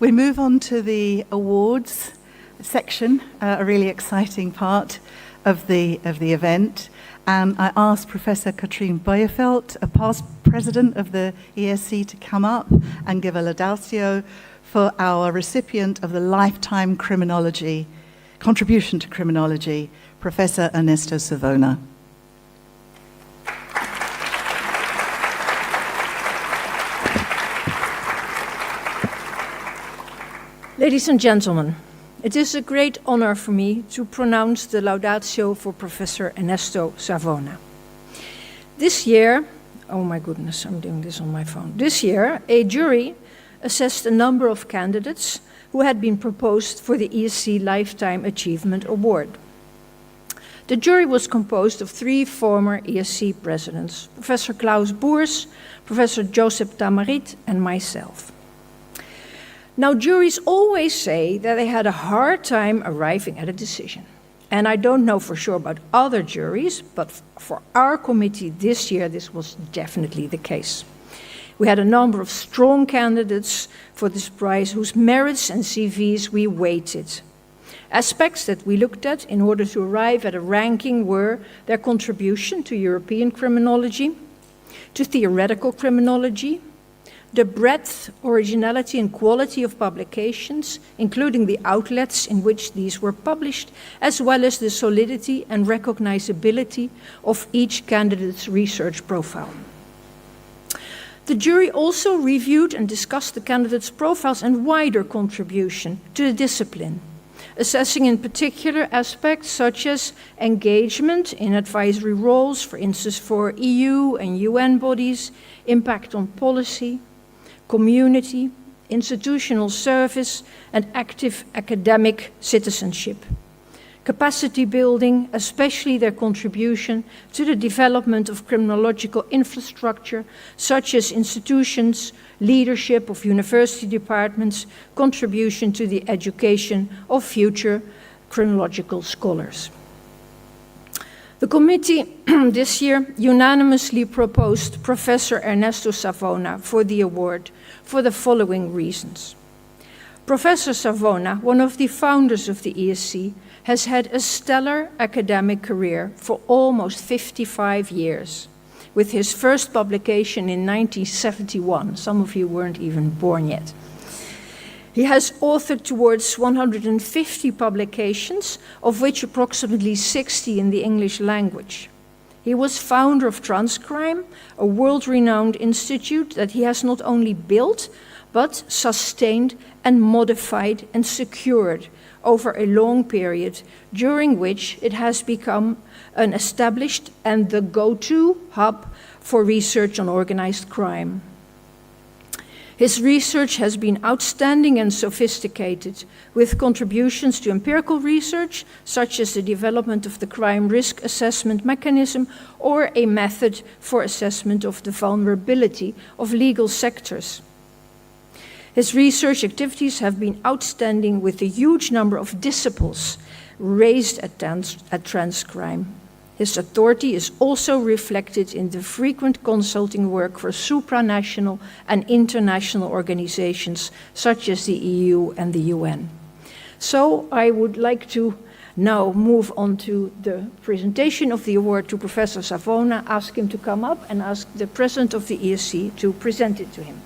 We move on to the awards section, a really exciting part of the event. And I asked Professor Katrien Buyeveld, a past president of the ESC, to come up and give a laudatio for our recipient of the Lifetime Criminology Contribution to Criminology, Professor Ernesto Savona. Ladies and gentlemen, it is a great honor for me to pronounce the laudatio for Professor Ernesto Savona. This year, oh my goodness, I'm doing this on my phone. This year, a jury assessed a number of candidates who had been proposed for the ESC Lifetime Achievement Award. The jury was composed of 3 former ESC presidents, Professor Klaus Boers, Professor Joseph Tamarit, and myself. Now, juries always say that they had a hard time arriving at a decision. And I don't know for sure about other juries, but for our committee this year, this was definitely the case. We had a number of strong candidates for this prize whose merits and CVs we weighted. Aspects that we looked at in order to arrive at a ranking were their contribution to European criminology, to theoretical criminology, the breadth, originality, and quality of publications, including the outlets in which these were published, as well as the solidity and recognizability of each candidate's research profile. The jury also reviewed and discussed the candidates' profiles and wider contribution to the discipline, assessing in particular aspects such as engagement in advisory roles, for instance for EU and UN bodies, impact on policy, community, institutional service, and active academic citizenship. Capacity building, especially their contribution to the development of criminological infrastructure, such as institutions, leadership of university departments, contribution to the education of future criminological scholars. The committee this year unanimously proposed Professor Ernesto Savona for the award for the following reasons. Professor Savona, one of the founders of the ESC, has had a stellar academic career for almost 55 years, with his first publication in 1971. Some of you weren't even born yet. He has authored towards 150 publications, of which approximately 60 in the English language. He was founder of Transcrime, a world-renowned institute that he has not only built, but sustained and modified and secured over a long period, during which it has become an established and the go-to hub for research on organized crime. His research has been outstanding and sophisticated, with contributions to empirical research, such as the development of the crime risk assessment mechanism or a method for assessment of the vulnerability of legal sectors. His research activities have been outstanding, with a huge number of disciples raised at Transcrime. His authority is also reflected in the frequent consulting work for supranational and international organizations such as the EU and the UN. So I would like to now move on to the presentation of the award to Professor Savona, ask him to come up and ask the President of the ESC to present it to him.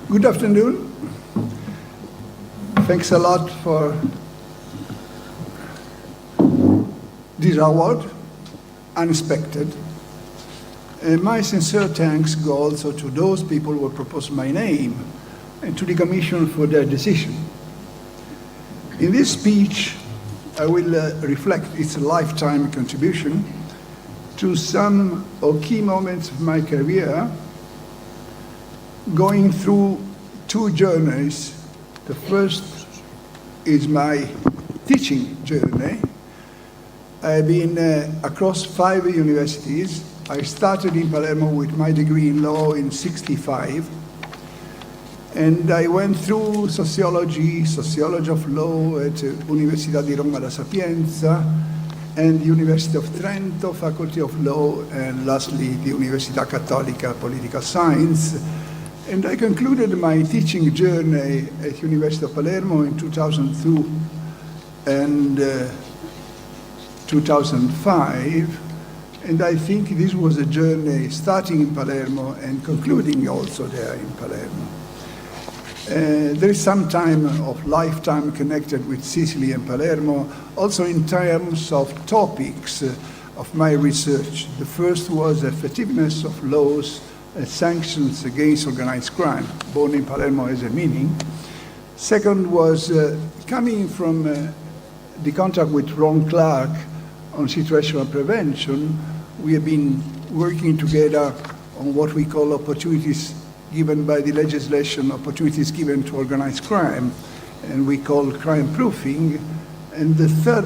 Good afternoon. Thanks a lot for this award, unexpected. My sincere thanks go also to those people who proposed my name and to the Commission for their decision. In this speech, I will reflect its lifetime contribution to some of key moments of my career, going through two journeys. The first is my teaching journey. I've been across 5 universities. I started in Palermo with my degree in law in '65, and I went through sociology of law at Università di Roma La Sapienza, and University of Trento, Faculty of Law, and lastly, the Università Cattolica Political Science. And I concluded my teaching journey at University of Palermo in 2002 and 2005. And I think this was a journey starting in Palermo and concluding also there in Palermo. There is some time of lifetime connected with Sicily and Palermo, also in terms of topics of my research. The first was effectiveness of laws and sanctions against organized crime, born in Palermo as a meaning. Second was coming from the contact with Ron Clark on situational prevention. We have been working together on what we call opportunities given by the legislation, opportunities given to organized crime, and we call crime proofing. And the third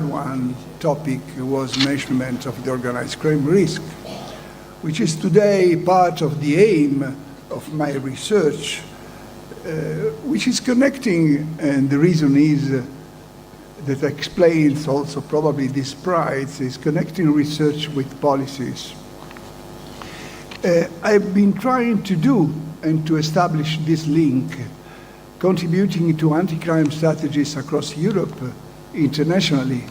topic was measurement of the organized crime risk, which is today part of the aim of my research, which is connecting, and the reason is that explains also probably this prize, is connecting research with policies. I've been trying to do and to establish this link, contributing to anti-crime strategies across Europe internationally.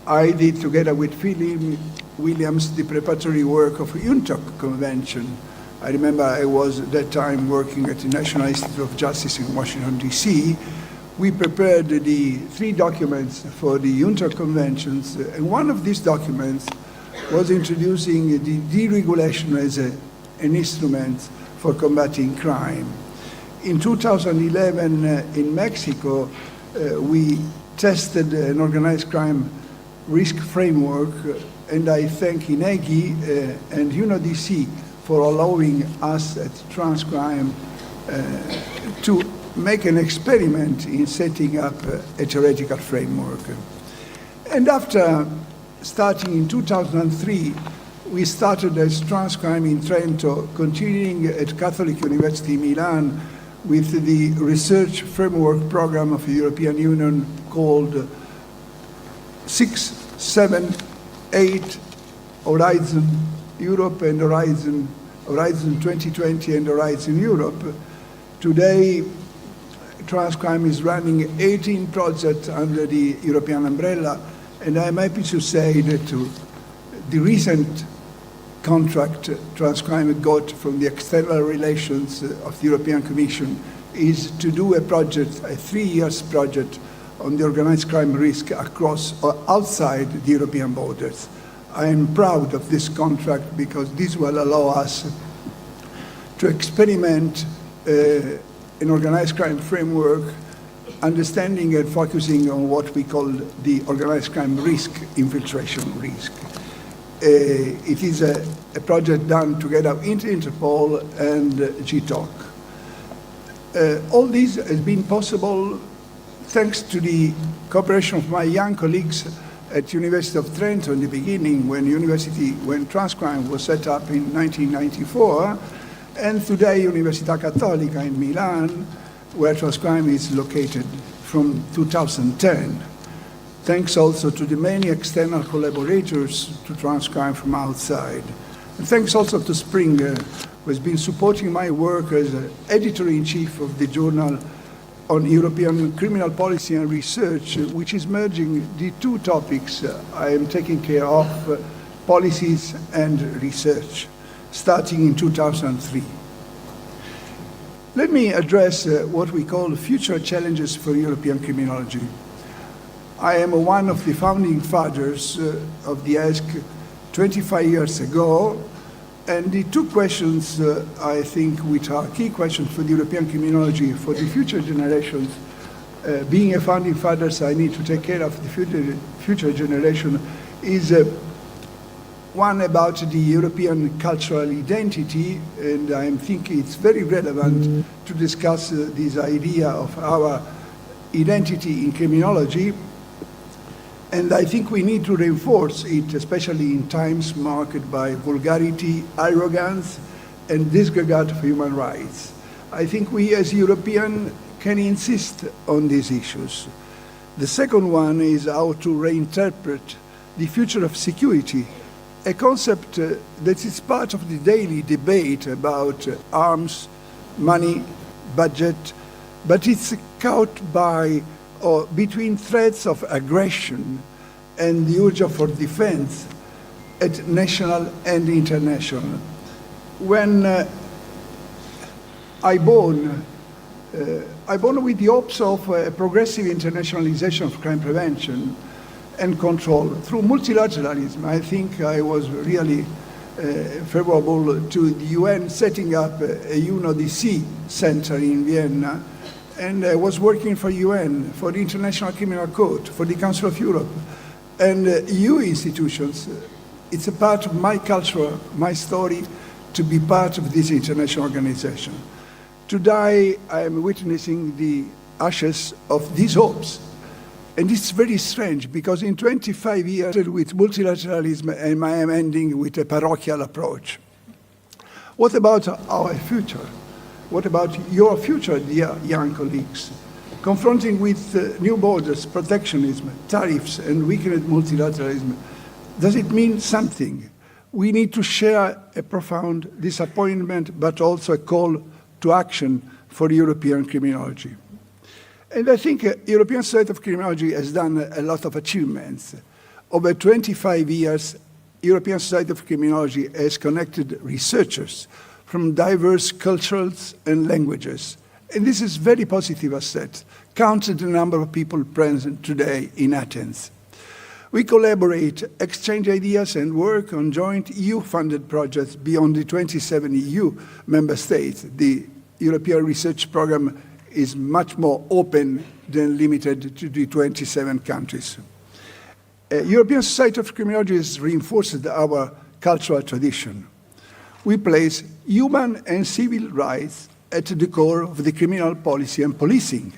I did, together with Philip Williams, the preparatory work of the UNTOC Convention. I remember I was at that time working at the National Institute of Justice in Washington, D.C. We prepared the 3 documents for the UNTOC Conventions, and one of these documents was introducing the deregulation as an instrument for combating crime. In 2011, in Mexico, we tested an organized crime risk framework, and I thank INEGI and UNODC for allowing us at Transcrime to make an experiment in setting up a theoretical framework. And after starting in 2003, we started as Transcrime in Trento, continuing at Catholic University Milan with the research framework program of the European Union called 6, 7, 8, Horizon Europe and Horizon 2020 and Horizon Europe. Today, Transcrime is running 18 projects under the European umbrella, and I'm happy to say that the recent contract Transcrime got from the external relations of the European Commission is to do a project, a 3-year project on the organized crime risk across or outside the European borders. I am proud of this contract because this will allow us to experiment an organized crime framework, understanding and focusing on what we call the organized crime risk, infiltration risk. It is a project done together with Interpol and GTOC. All this has been possible thanks to the cooperation of my young colleagues at University of Trento in the beginning, when Transcrime was set up in 1994, and today Università Cattolica in Milan, where Transcrime is located from 2010. Thanks also to the many external collaborators to Transcrime from outside. And thanks also to Springer, who has been supporting my work as editor-in-chief of the journal on European criminal policy and research, which is merging the 2 topics I am taking care of, policies and research, starting in 2003. Let me address what we call future challenges for European criminology. I am one of the founding fathers of the ESC 25 years ago, and the 2 questions I think which are key questions for the European criminology for the future generations being a founding father, I need to take care of the future generation, is one about the European cultural identity, and I think it's very relevant to discuss this idea of our identity in criminology. And I think we need to reinforce it, especially in times marked by vulgarity, arrogance, and disregard for human rights. I think we as Europeans can insist on these issues. The second one is how to reinterpret the future of security, a concept that is part of the daily debate about arms, money, budget, but it's caught by or between threats of aggression and the urge for defense at national and international. When I born with the hopes of a progressive internationalization of crime prevention and control through multilateralism. I think I was really favorable to the UN setting up a UNODC center in Vienna, and I was working for UN, for the International Criminal Court, for the Council of Europe, and EU institutions. It's a part of my culture, my story, to be part of this international organization. Today, I am witnessing the ashes of these hopes. And it's very strange, because in 25 years with multilateralism, and I am ending with a parochial approach. What about our future? What about your future, dear young colleagues? Confronting with new borders, protectionism, tariffs, and weakened multilateralism, does it mean something? We need to share a profound disappointment, but also a call to action for European criminology. And I think European Society of Criminology has done a lot of achievements. Over 25 years, European Society of Criminology has connected researchers from diverse cultures and languages. And this is very positive asset. Counted the number of people present today in Athens. We collaborate, exchange ideas, and work on joint EU-funded projects beyond the 27 EU member states. The European Research Programme is much more open than limited to the 27 countries. European Society of Criminology has reinforced our cultural tradition. We place human and civil rights at the core of the criminal policy and policing.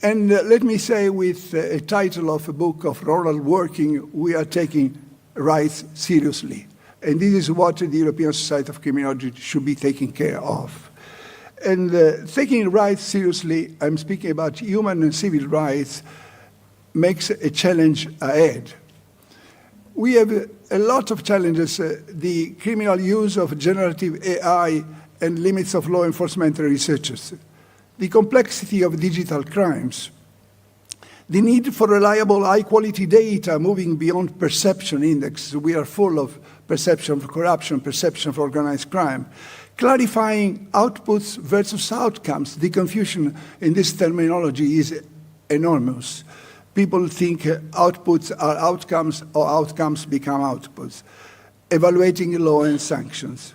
And let me say, with a title of a book of Ronald Working, we are taking rights seriously. And this is what the European Society of Criminology should be taking care of. And taking rights seriously, I'm speaking about human and civil rights, makes a challenge ahead. We have a lot of challenges, the criminal use of generative AI and limits of law enforcement and researchers, the complexity of digital crimes, the need for reliable, high-quality data moving beyond perception index. We are full of perception of corruption, perception of organized crime. Clarifying outputs versus outcomes. The confusion in this terminology is enormous. People think outputs are outcomes or outcomes become outputs. Evaluating law and sanctions.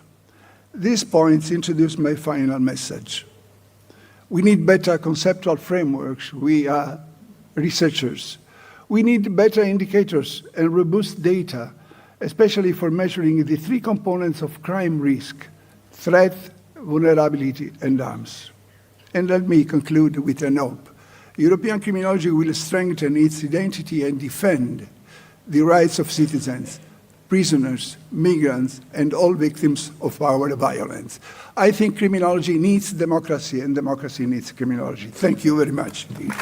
These points introduce my final message. We need better conceptual frameworks. We are researchers. We need better indicators and robust data, especially for measuring the three components of crime risk: threat, vulnerability, and harms. And let me conclude with an hope. European criminology will strengthen its identity and defend the rights of citizens, prisoners, migrants, and all victims of power and violence. I think criminology needs democracy, and democracy needs criminology. Thank you very much indeed.